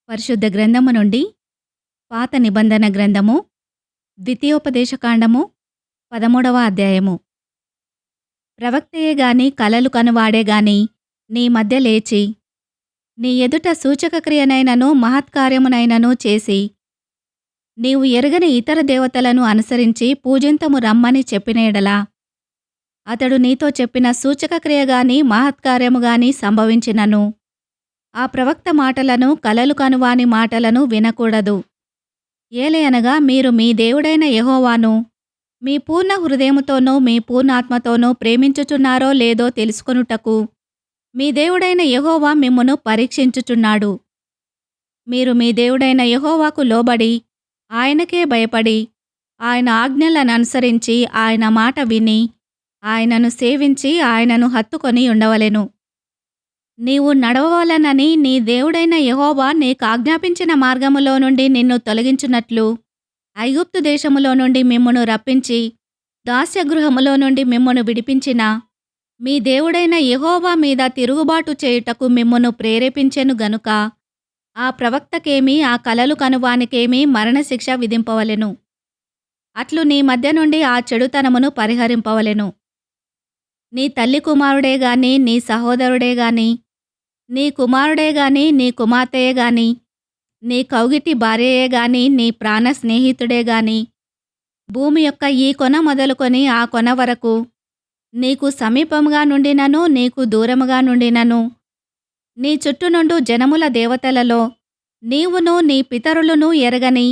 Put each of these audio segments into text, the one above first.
పరిశుద్ధ గ్రంథము నుండి పాత నిబంధన గ్రంథము ద్వితీయోపదేశకాండము 13వ అధ్యాయము. ప్రవక్తయే గాని కలలు కనువాడే గాని నీ మధ్య లేచి నీ ఎదుట సూచకక్రియనైనను మహత్కార్యమునైనను చేసి నీవు ఎరుగని ఇతర దేవతలను అనుసరించి పూజింతము రమ్మని చెప్పిన యెడల అతడు నీతో చెప్పిన సూచకక్రియగాని మహత్కార్యముగాని సంభవించినను ఆ ప్రవక్త మాటలను కలలు కనువాని మాటలను వినకూడదు. ఏలయనగా మీరు మీ దేవుడైన యెహోవాను మీ పూర్ణ హృదయముతోనూ మీ పూర్ణాత్మతోనూ ప్రేమించుచున్నారో లేదో తెలుసుకొనుటకు మీ దేవుడైన యెహోవా మిమ్మును పరీక్షించుచున్నాడు. మీరు మీ దేవుడైన యెహోవాకు లోబడి ఆయనకే భయపడి ఆయన ఆజ్ఞలననుసరించి ఆయన మాట విని ఆయనను సేవించి ఆయనను హత్తుకొని ఉండవలెను. నీవు నడవవలనని నీ దేవుడైన యెహోవా నీకాజ్ఞాపించిన మార్గములో నుండి నిన్ను తొలగించునట్లు ఐగుప్తు దేశములో నుండి మిమ్మును రప్పించి దాస్యగృహములో నుండి మిమ్మును విడిపించిన మీ దేవుడైన యెహోవా మీద తిరుగుబాటు చేయుటకు మిమ్మును ప్రేరేపించెను గనుక ఆ ప్రవక్తకేమీ ఆ కలలు కనువానికేమీ మరణశిక్ష విధింపవలెను. అట్లు నీ మధ్య నుండి ఆ చెడుతనమును పరిహరింపవలెను. నీ తల్లి కుమారుడే గాని నీ సహోదరుడే గాని నీ కుమారుడే గాని నీ కుమార్తెయే గాని నీ కౌగిటి భార్యయే గాని నీ ప్రాణ స్నేహితుడే గాని భూమి యొక్క ఈ కొన మొదలుకొని ఆ కొన వరకు నీకు సమీపముగా నుండినను నీకు దూరముగా నుండినను నీ చుట్టూనుండు జనముల దేవతలలో నీవును నీ పితరులను ఎరగని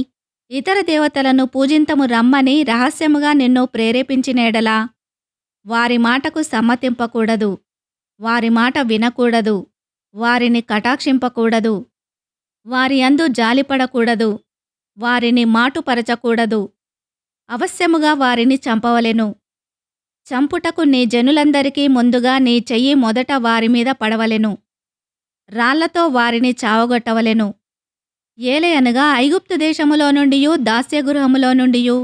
ఇతర దేవతలను పూజింతము రమ్మని రహస్యముగా నిన్ను ప్రేరేపించిన యెడల వారి మాటకు సమ్మతింపకూడదు, వారి మాట వినకూడదు, వారిని కటాక్షింపకూడదు, వారి యందు జాలిపడకూడదు, వారిని మాటుపరచకూడదు, అవశ్యముగా వారిని చంపవలెను. చంపుటకు నీ జనులందరికీ ముందుగా నీ చెయ్యి మొదట వారి మీద పడవలెను, రాళ్లతో వారిని చావగొట్టవలెను. ఏలయనగా ఐగుప్తు దేశములో నుండియు దాస్యగృహములో నుండియు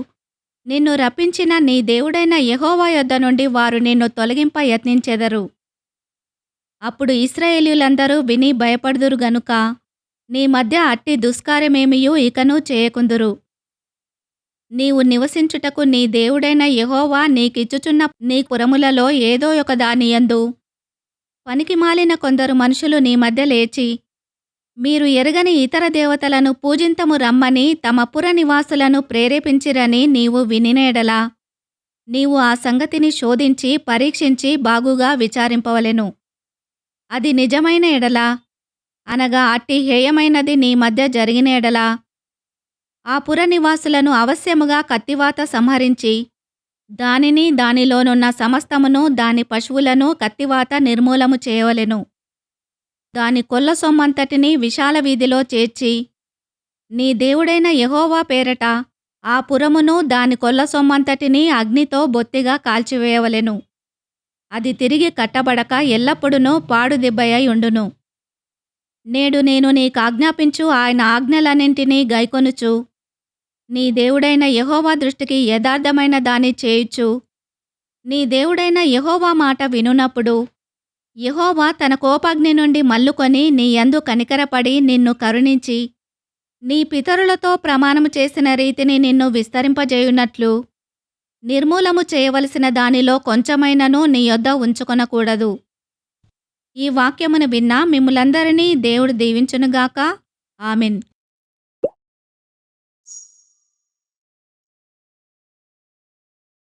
నిన్ను రప్పించిన నీ దేవుడైన యెహోవా యొద్ద నుండి వారు నిన్ను తొలగింప యత్నించెదరు. అప్పుడు ఇశ్రాయేలీయులందరూ విని భయపడుదురు గనుక నీ మధ్య అట్టి దుష్కార్యమేమియూ ఇకను చేయకుందురు. నీవు నివసించుటకు నీ దేవుడైన యెహోవా నీకిచ్చుచున్న నీ పురములలో ఏదో ఒక దానియందు పనికిమాలిన కొందరు మనుషులు నీ మధ్య లేచి మీరు ఎరగని ఇతర దేవతలను పూజింతము రమ్మని తమ పుర నివాసులను ప్రేరేపించిరని నీవు వినిన యెడల నీవు ఆ సంగతిని శోధించి పరీక్షించి బాగుగా విచారింపవలెను. అది నిజమైన యెడల అనగా అట్టి హేయమైనది నీ మధ్య జరిగిన యెడల ఆ పుర నివాసులను అవశ్యముగా కత్తివాత సంహరించి దానిని దానిలోనున్న సమస్తమును దాని పశువులను కత్తివాత నిర్మూలము చేయవలెను. దాని కొల్ల సొమ్మంతటిని విశాల వీధిలో చేర్చి నీ దేవుడైన యెహోవా పేరట ఆ పురమును దాని కొల్ల సొమ్మంతటిని అగ్నితో బొత్తిగా కాల్చివేయవలెను. అది తిరిగి కట్టబడక ఎల్లప్పుడూ పాడుదిబ్బయై ఉండును. నేడు నేను నీకాజ్ఞాపించు ఆయన ఆజ్ఞలన్నింటినీ గైకొనుచు నీ దేవుడైన యెహోవా దృష్టికి యథార్థమైన దాని చేయుచు నీ దేవుడైన యెహోవా మాట వినునప్పుడు యెహోవా తన కోపాగ్ని నుండి మల్లుకొని నీ యందు కనికరపడి నిన్ను కరుణించి నీ పితరులతో ప్రమాణము చేసిన రీతిని నిన్ను విస్తరింపజేయునట్లు నిర్మూలము చేయవలసిన దానిలో కొంచెమైనను నీ యొద్ద ఉంచుకొనకూడదు. ఈ వాక్యమును విన్న మిమ్ములందరినీ దేవుడు దీవించునుగాక. ఆమెన్.